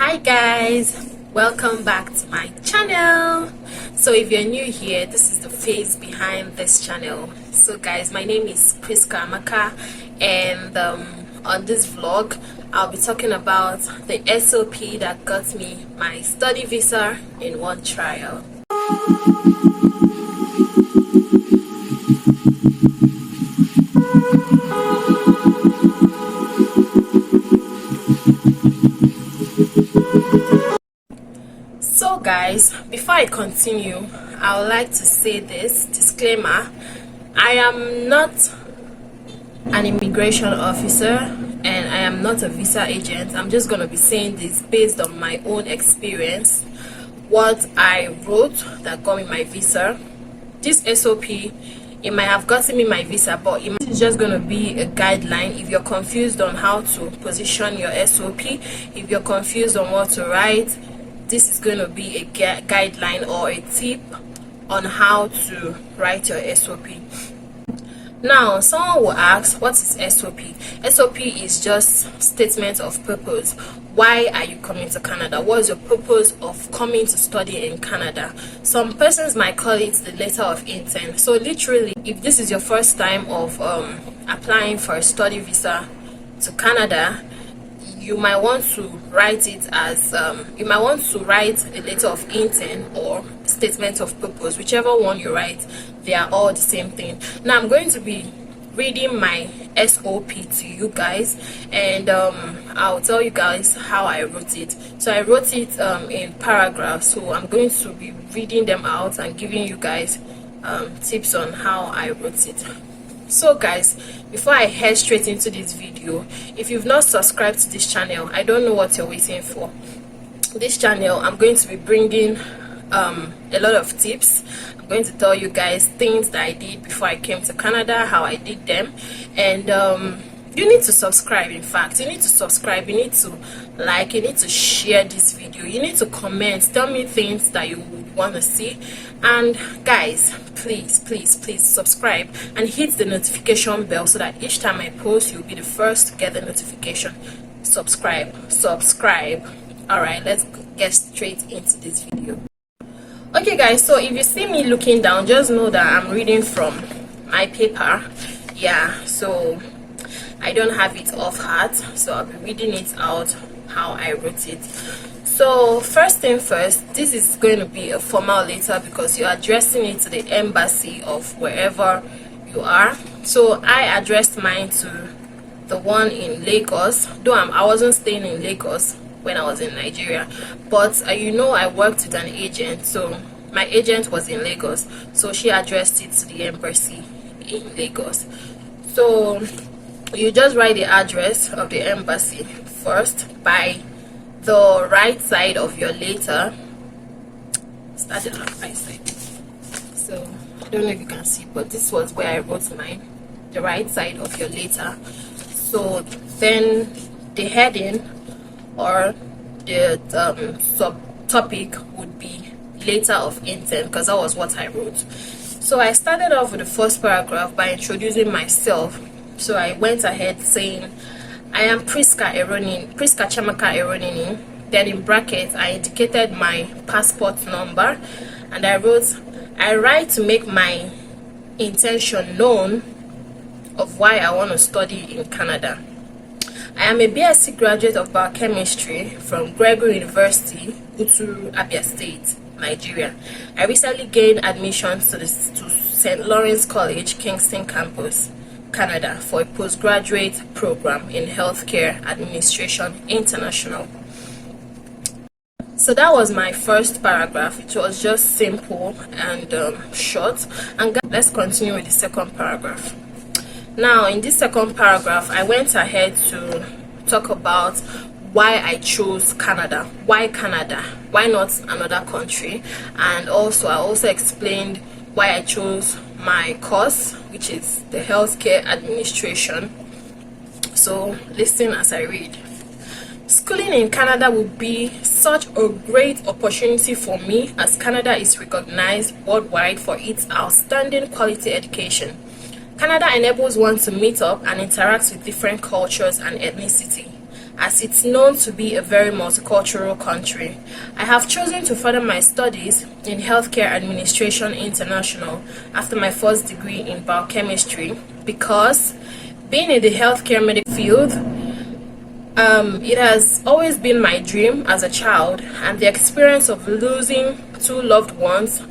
Hi guys, welcome back to my channel. So if you're new here, this is the face behind this channel. So guys, my name is Prisca and on this vlog I'll be talking about the SOP that got me my study visa in one trial. So guys, before I continue, I would like to say this disclaimer. I am not an immigration officer and I am not a visa agent. I'm just going to be saying this based on my own experience, what I wrote that got me my visa. This SOP, it might have gotten me my visa, but it's just going to be a guideline. If you're confused on how to position your SOP, if you're confused on what to write, this is going to be a guideline or a tip on how to write your SOP. Now, someone will ask, what is SOP? SOP is just statement of purpose. Why are you coming to Canada? What is your purpose of coming to study in Canada? Some persons might call it the letter of intent. So literally, if this is your first time of applying for a study visa to Canada, you might want to write it as you might want to write a letter of intent or statement of purpose. Whichever one you write, they are all the same thing. Now I'm going to be reading my SOP to you guys, and I'll tell you guys how I wrote it. So I wrote it in paragraphs, so I'm going to be reading them out and giving you guys tips on how I wrote it. So guys, before I head straight into this video, if you've not subscribed to this channel, I don't know what you're waiting for. This channel, I'm going to be bringing a lot of tips. I'm going to tell you guys things that I did before I came to Canada, how I did them, and you need to subscribe. In fact, you need to subscribe, you need to like, you need to share this video, you need to comment, tell me things that you would want to see. And guys, please subscribe and hit the notification bell so that each time I post, you'll be the first to get the notification. Subscribe. All right, let's get straight into this video. Okay guys, so if you see me looking down, just know that I'm reading from my paper. Yeah, so I don't have it off heart, so I'll be reading it out how I wrote it. So first thing first, this is going to be a formal letter because you're addressing it to the embassy of wherever you are. So I addressed mine to the one in Lagos, though I wasn't staying in Lagos when I was in Nigeria, but you know, I worked with an agent, so my agent was in Lagos, so she addressed it to the embassy in Lagos. So you just write the address of the embassy first by the right side of your letter. Started on the right side, so I don't know if you can see, but this was where I wrote mine, the right side of your letter. So then the heading or the subtopic would be letter of intent, because that was what I wrote. So I started off with the first paragraph by introducing myself. So I went ahead saying, I am Prisca Eronini. Then in brackets, I indicated my passport number, and I wrote, I write to make my intention known of why I want to study in Canada. I am a BSc graduate of biochemistry from Gregory University, Uturu, Abia State, Nigeria. I recently gained admission to St. Lawrence College, Kingston campus, Canada, for a postgraduate program in healthcare administration international. So that was my first paragraph. It was just simple and short. And let's continue with the second paragraph. Now in this second paragraph, I went ahead to talk about why I chose Canada. Why Canada? Why not another country? And also I also explained why I chose my course, which is the healthcare administration. So listen as I read. Schooling in Canada would be such a great opportunity for me, as Canada is recognized worldwide for its outstanding quality education. Canada enables one to meet up and interact with different cultures and ethnicity, as it's known to be a very multicultural country. I have chosen to further my studies in Healthcare Administration International after my first degree in biochemistry because being in the healthcare medical field, it has always been my dream as a child, and the experience of losing two loved ones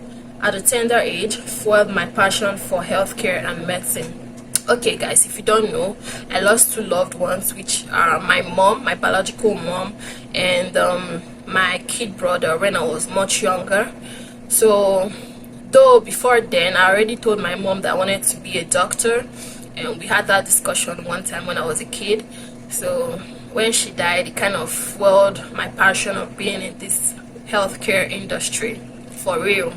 at a tender age fueled my passion for healthcare and medicine. Okay guys, if you don't know, I lost two loved ones, which are my mom, my biological mom, and my kid brother when I was much younger. So though before then I already told my mom that I wanted to be a doctor, and we had that discussion one time when I was a kid. So when she died, it kind of fueled my passion of being in this healthcare industry for real.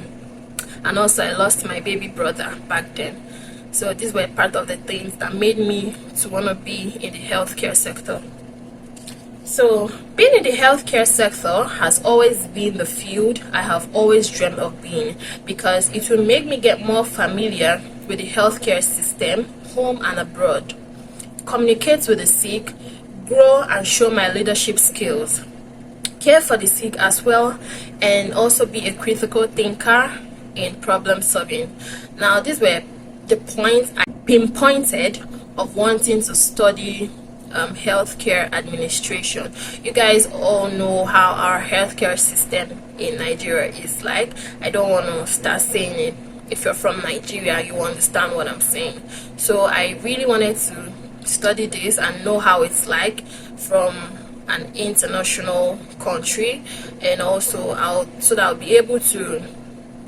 And also I lost my baby brother back then. So these were part of the things that made me to want to be in the healthcare sector. So being in the healthcare sector has always been the field I have always dreamed of being, because it will make me get more familiar with the healthcare system, home and abroad, communicate with the sick, grow and show my leadership skills, care for the sick as well, and also be a critical thinker in problem solving. Now these were the points I pinpointed of wanting to study healthcare administration. You guys all know how our healthcare system in Nigeria is like. I don't want to start saying it. If you're from Nigeria, you understand what I'm saying. So I really wanted to study this and know how it's like from an international country, and also so that I'll be able to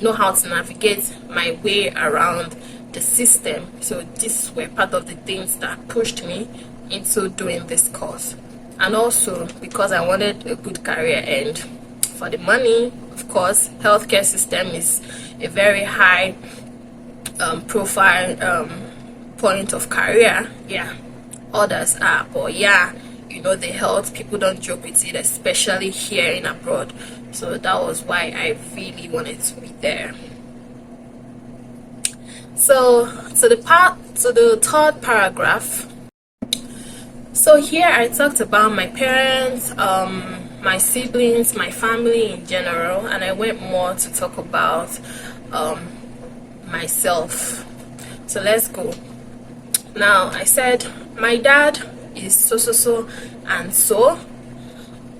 know how to navigate my way around the system. So these were part of the things that pushed me into doing this course. And also because I wanted a good career, and for the money, of course. Healthcare system is a very high profile point of career. Yeah, others are, but yeah, you know, the health, people don't joke with it, especially here in abroad. So that was why I really wanted to be there. So the third paragraph. So here I talked about my parents, my siblings, my family in general, and I went more to talk about myself. So let's go. Now I said my dad is so and so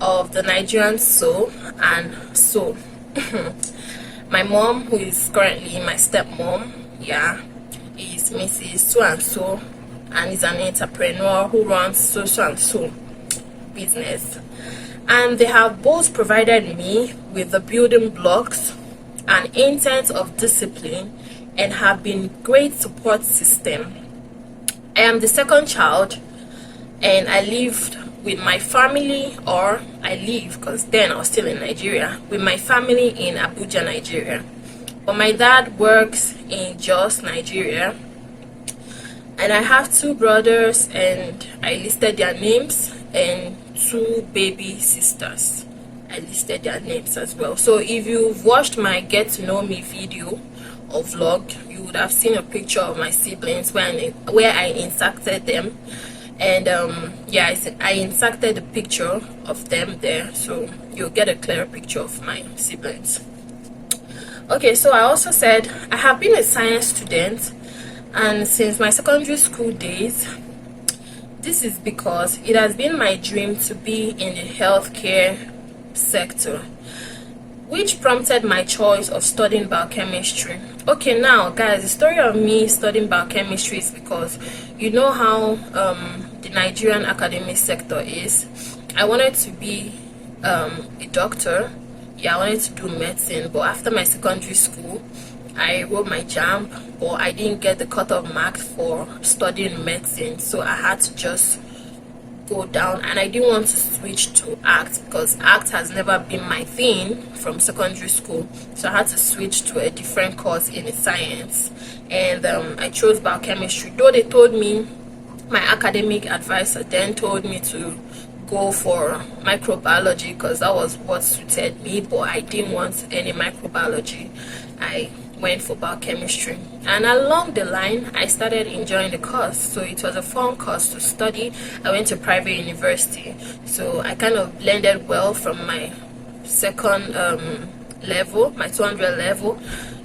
of the Nigerian so and so. My mom, who is currently my stepmom, yeah, is Mrs. So and so, and is an entrepreneur who runs so and so business. And they have both provided me with the building blocks and intent of discipline, and have been great support system. I am the second child, and I lived with my family, or I live, because then I was still in Nigeria, with my family in Abuja, Nigeria. But my dad works in Jos, Nigeria, and I have two brothers, and I listed their names, and two baby sisters. I listed their names as well. So if you've watched my get to know me video or vlog, you would have seen a picture of my siblings where I inserted them. And yeah, I inserted a picture of them there, so you'll get a clearer picture of my siblings. Okay, so I also said I have been a science student, and since my secondary school days. This is because it has been my dream to be in the healthcare sector, which prompted my choice of studying biochemistry. Okay, now guys, the story of me studying biochemistry is because you know how the Nigerian academic sector is. I wanted to be a doctor. Yeah, I wanted to do medicine, but after my secondary school I wrote my JAMB, but I didn't get the cutoff marks for studying medicine, so I had to just go down, and I didn't want to switch to ACT because ACT has never been my thing from secondary school, so I had to switch to a different course in science, and I chose biochemistry, though they told me, my academic advisor then told me to go for microbiology because that was what suited me, but I didn't want any microbiology. I went for biochemistry, and along the line I started enjoying the course. So it was a fun course to study. I went to private university, so I kind of blended well from my second level, my 200 level.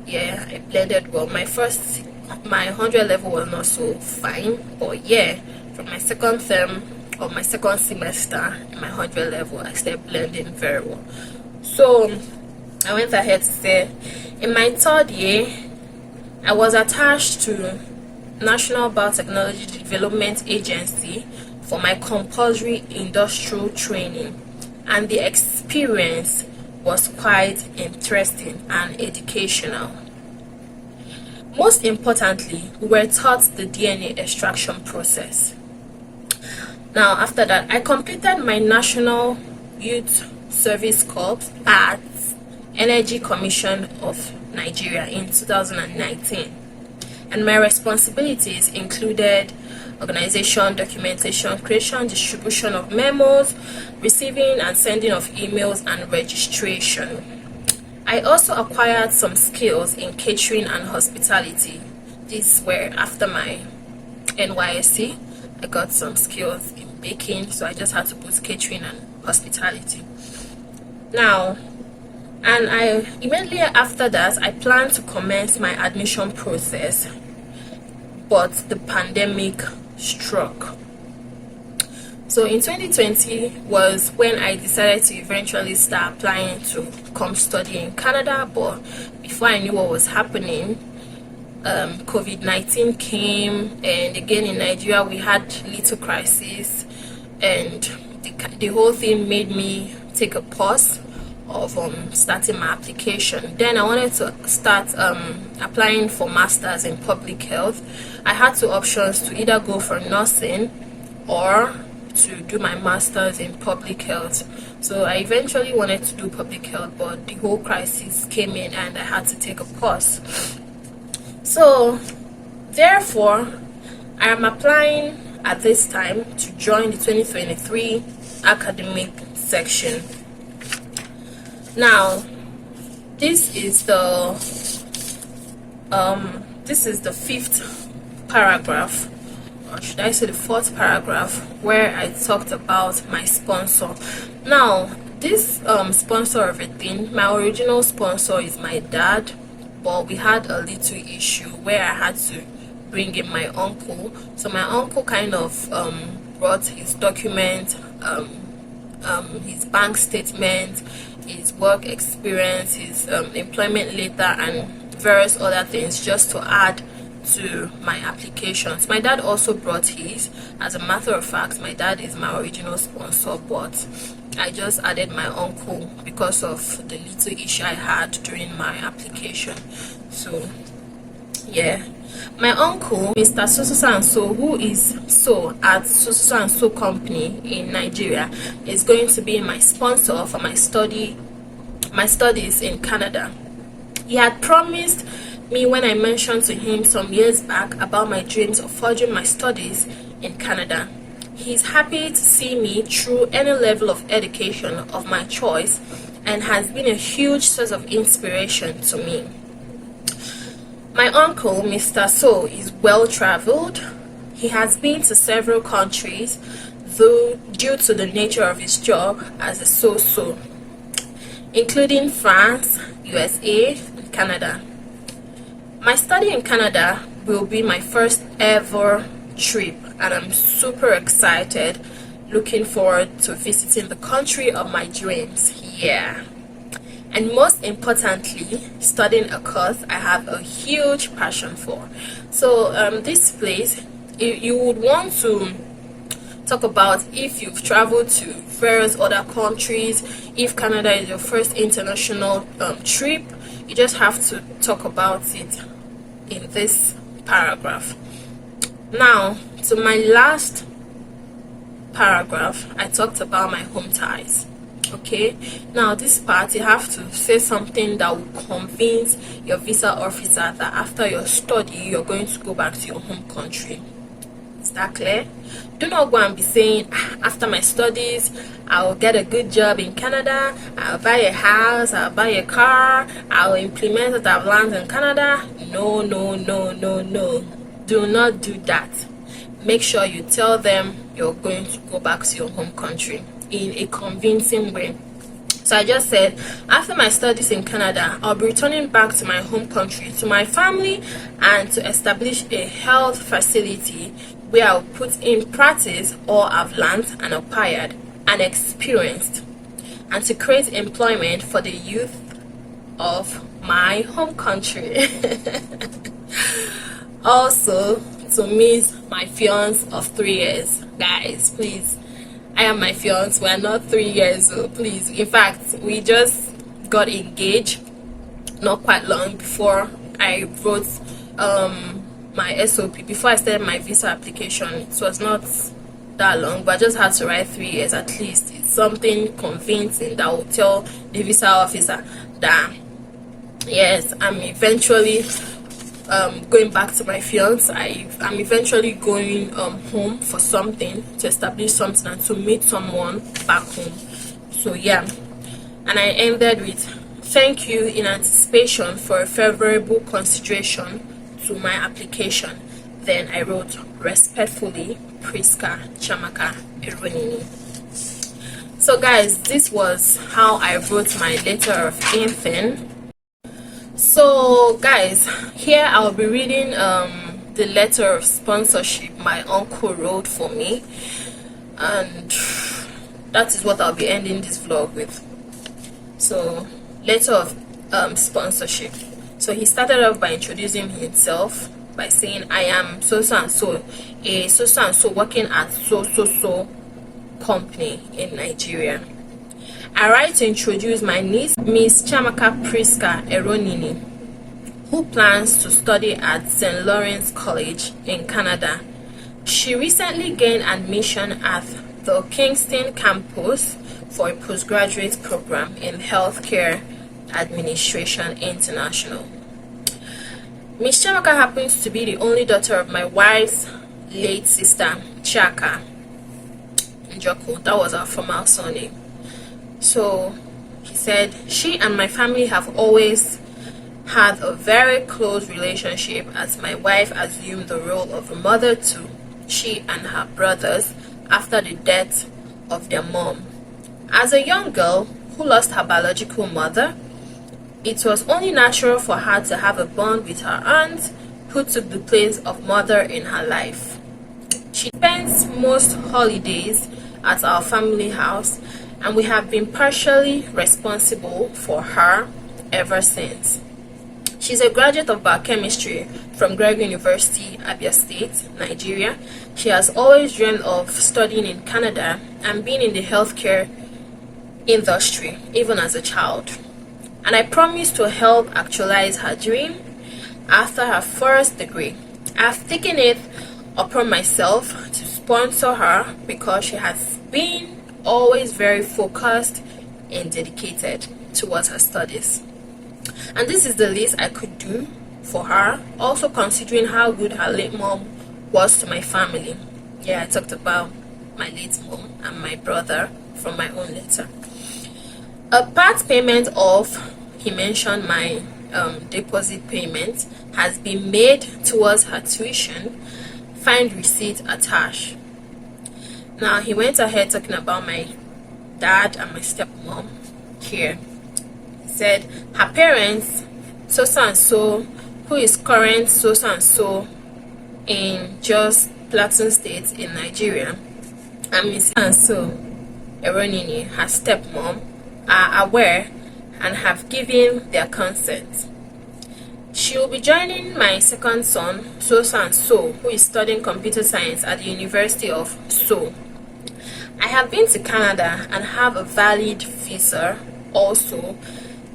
Yeah, I blended well. My 100 level was not so fine, but yeah, from my second term or my second semester in my 100 level, I started blending very well. So I went ahead to say, in my third year, I was attached to National Biotechnology Development Agency for my compulsory industrial training, and the experience was quite interesting and educational. Most importantly, we were taught the DNA extraction process. Now, after that, I completed my National Youth Service Corps at Energy Commission of Nigeria in 2019, and my responsibilities included organization, documentation, creation, distribution of memos, receiving and sending of emails, and registration. I also acquired some skills in catering and hospitality. These were after my NYSC. I got some skills in baking, so I just had to put catering and hospitality. Now, and I immediately after that, I planned to commence my admission process, but the pandemic struck. So in 2020 was when I decided to eventually start applying to come study in Canada. But before I knew what was happening, COVID-19 came, and again in Nigeria we had little crisis, and the whole thing made me take a pause of starting my application. Then I wanted to start applying for masters in public health. I had two options: to either go for nursing or to do my masters in public health. So I eventually wanted to do public health, but the whole crisis came in and I had to take a pause. So therefore, I am applying at this time to join the 2023 academic section. Now, this is the fifth paragraph, or should I say the fourth paragraph, where I talked about my sponsor. Now, this sponsor of a thing, my original sponsor is my dad, but we had a little issue where I had to bring in my uncle. So my uncle kind of brought his document, his bank statement, his work experience, his employment letter, and various other things just to add to my applications. My dad also brought his. As a matter of fact, my dad is my original sponsor, but I just added my uncle because of the little issue I had during my application. So yeah, my uncle, Mr. So, who is so at So company in Nigeria, is going to be my sponsor for my studies in Canada. He had promised me when I mentioned to him some years back about my dreams of furthering my studies in Canada. He's happy to see me through any level of education of my choice and has been a huge source of inspiration to me. My uncle, Mr. So, is well traveled. He has been to several countries, though due to the nature of his job as a so, including France, USA, and Canada. My study in Canada will be my first ever trip, and I'm super excited, looking forward to visiting the country of my dreams. Yeah. And most importantly, studying a course I have a huge passion for. So this place, you would want to talk about if you've traveled to various other countries, if Canada is your first international trip. You just have to talk about it in this paragraph. Now, to my last paragraph, I talked about my home ties. Okay, now this part you have to say something that will convince your visa officer that after your study you're going to go back to your home country. Is that clear? Do not go and be saying, "Ah, after my studies, I will get a good job in Canada, I'll buy a house, I'll buy a car, I'll implement what I've learned in Canada." No, no, no, no, no. Do not do that. Make sure you tell them you're going to go back to your home country in a convincing way. So I just said, after my studies in Canada, I'll be returning back to my home country, to my family, and to establish a health facility where I'll put in practice all I've learned and acquired and experienced, and to create employment for the youth of my home country. Also, to meet my fiance of 3 years. Guys, please, I am my fiance. We're not 3 years old, please. In fact, we just got engaged not quite long before I wrote my SOP. Before I started my visa application, it was not that long, but I just had to write 3 years at least. It's something convincing that will tell the visa officer that yes, I'm eventually going back to my fiance. I'm eventually going home for something, to establish something and to meet someone back home. So yeah, and I ended with, "Thank you in anticipation for a favorable consideration to my application." Then I wrote, "Respectfully, Prisca Chamaka Eronini." So guys, this was how I wrote my letter of intent. So guys, here I'll be reading the letter of sponsorship my uncle wrote for me, and that is what I'll be ending this vlog with. So, letter of sponsorship. So he started off by introducing himself by saying, "I am so and so, a so and so working at so company in Nigeria. I write to introduce my niece, Miss Chamaka Prisca Eronini, who plans to study at St. Lawrence College in Canada. She recently gained admission at the Kingston campus for a postgraduate program in Healthcare Administration International. Miss Chamaka happens to be the only daughter of my wife's late sister, Chaka Njoko. That was our formal surname. So he said, she and my family have always had a very close relationship, as my wife assumed the role of a mother to she and her brothers after the death of their mom. As a young girl who lost her biological mother, it was only natural for her to have a bond with her aunt, who took the place of mother in her life. She spends most holidays at our family house, and we have been partially responsible for her ever since. She's a graduate of biochemistry from Gregory University, Abia State, Nigeria. She has always dreamed of studying in Canada and being in the healthcare industry, even as a child. And I promised to help actualize her dream after her first degree. I've taken it upon myself to sponsor her because she has been always very focused and dedicated towards her studies. And this is the least I could do for her, also considering how good her late mom was to my family. Yeah, I talked about my late mom and my brother from my own letter. A part payment of, he mentioned my deposit payment, has been made towards her tuition. Find receipt attached. Now he went ahead talking about my dad and my stepmom here. He said her parents, so and so, who is current so and so in just Plateau State in Nigeria, and Miss and so Eronini, her stepmom, are aware and have given their consent. She will be joining my second son, so and so, who is studying computer science at the University of So. I have been to Canada and have a valid visa, also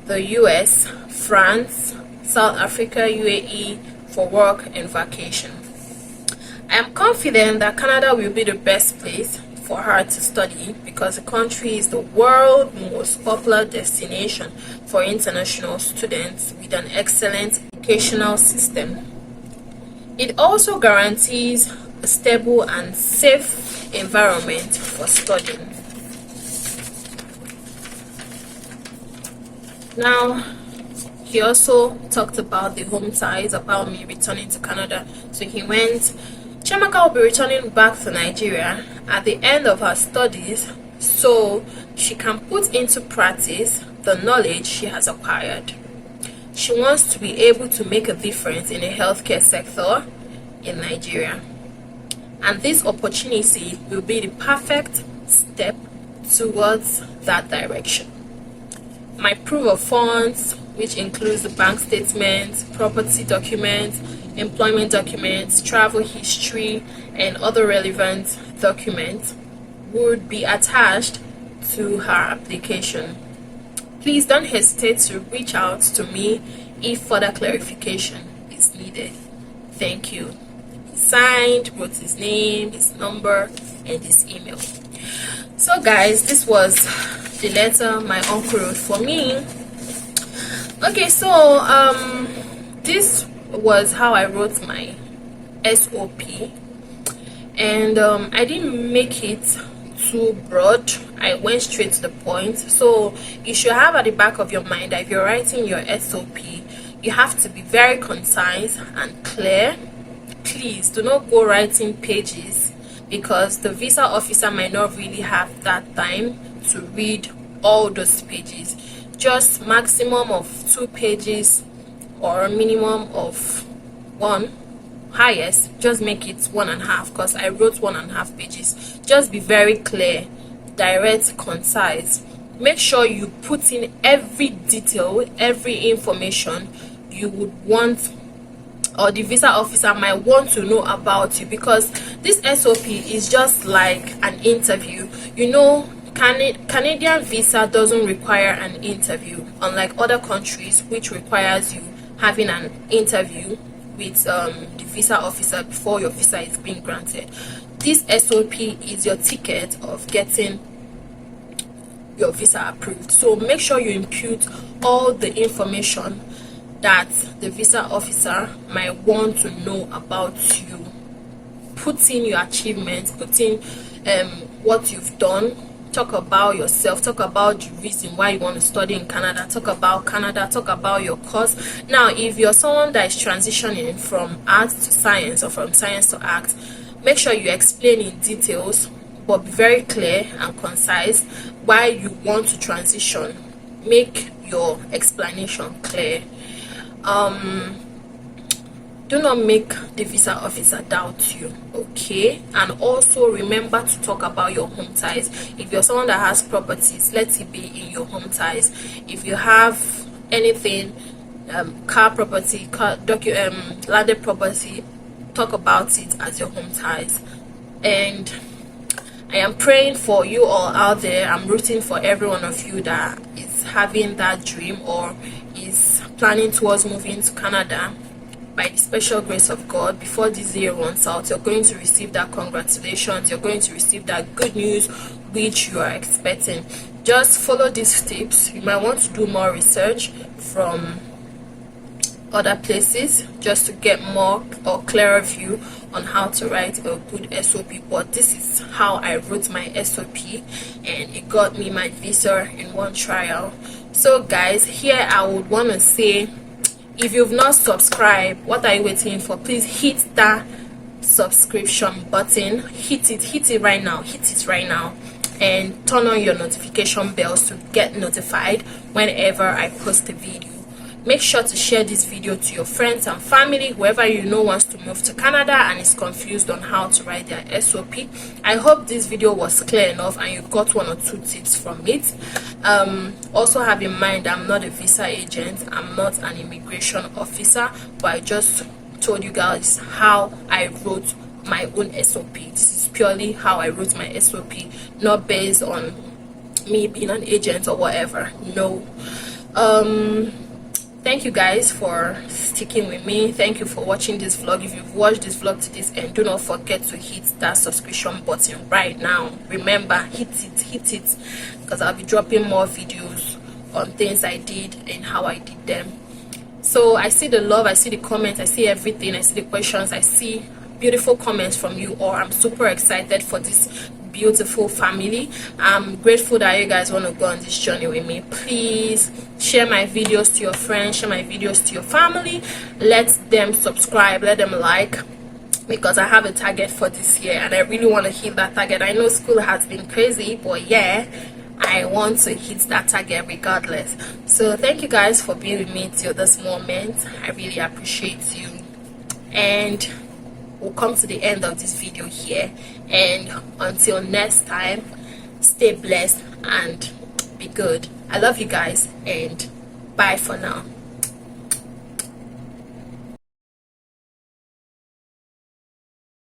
the US, France, South Africa, UAE for work and vacation. I am confident that Canada will be the best place for her to study because the country is the world's most popular destination for international students with an excellent educational system. It also guarantees a a stable and safe environment for studying. Now, he also talked about the home ties, about me returning to Canada. So he went, Chiamaka will be returning back to Nigeria at the end of her studies so she can put into practice the knowledge she has acquired. She wants to be able to make a difference in the healthcare sector in Nigeria. And this opportunity will be the perfect step towards that direction. My proof of funds, which includes the bank statements, property documents, employment documents, travel history, and other relevant documents, would be attached to her application. Please don't hesitate to reach out to me if further clarification is needed. Thank you. He signed, wrote his name, his number, and his email. So guys, this was the letter my uncle wrote for me. Okay, so this was how I wrote my SOP, and I didn't make it too broad. I went straight to the point. So you should have at the back of your mind that if you're writing your SOP, you have to be very concise and clear. Please do not go writing pages, because the visa officer might not really have that time to read all those pages. Just maximum of 2 pages or a minimum of 1. Highest, just make it 1.5, because I wrote 1.5 pages. Just be very clear, direct, concise. Make sure you put in every detail, every information you would want, or the visa officer might want to know about you, because this SOP is just like an interview. You know, Canadian visa doesn't require an interview, unlike other countries which requires you having an interview with the visa officer before your visa is being granted. This SOP is your ticket of getting your visa approved. So make sure you input all the information that the visa officer might want to know about you. Put in your achievements, put in what you've done. Talk about yourself, talk about the reason why you want to study in Canada, talk about Canada, talk about your course. Now, if you're someone that is transitioning from art to science or from science to art, make sure you explain in details, but be very clear and concise why you want to transition. Make your explanation clear. Do not make the visa officer doubt you, okay? And also remember to talk about your home ties. If you're someone that has properties, let it be in your home ties. If you have anything, car property, landed property, talk about it as your home ties. And I am praying for you all out there. I'm rooting for every one of you that is having that dream or is planning towards moving to Canada. By the special grace of God, before this year runs out, you're going to receive that congratulations, you're going to receive that good news which you are expecting. Just follow these tips. You might want to do more research from other places just to get more or clearer view on how to write a good SOP. But this is how I wrote my SOP, and it got me my visa in one trial. So guys, here I would want to say, if you've not subscribed, what are you waiting for? Please hit that subscription button. Hit it right now. Hit it right now, and turn on your notification bells to get notified whenever I post a video. Make sure to share this video to your friends and family, whoever you know wants to move to Canada and is confused on how to write their SOP. I hope this video was clear enough and you got 1 or 2 tips from it. Also have in mind, I'm not a visa agent, I'm not an immigration officer, but I just told you guys how I wrote my own SOP. This is purely how I wrote my SOP, not based on me being an agent or whatever. No. Thank you guys for sticking with me. Thank you for watching this vlog. If you've watched this vlog to this end, do not forget to hit that subscription button right now. Remember, hit it, because I'll be dropping more videos on things I did and how I did them. So I see the love, I see the comments, I see everything, I see the questions, I see beautiful comments from you all. I'm super excited for this beautiful family. I'm grateful that you guys want to go on this journey with me. Please share my videos to your friends, share my videos to your family, let them subscribe, let them like, because I have a target for this year and I really want to hit that target. I know school has been crazy, but yeah, I want to hit that target regardless. So thank you guys for being with me till this moment. I really appreciate you, and we'll come to the end of this video here. And until next time, stay blessed and be good. I love you guys, and bye for now.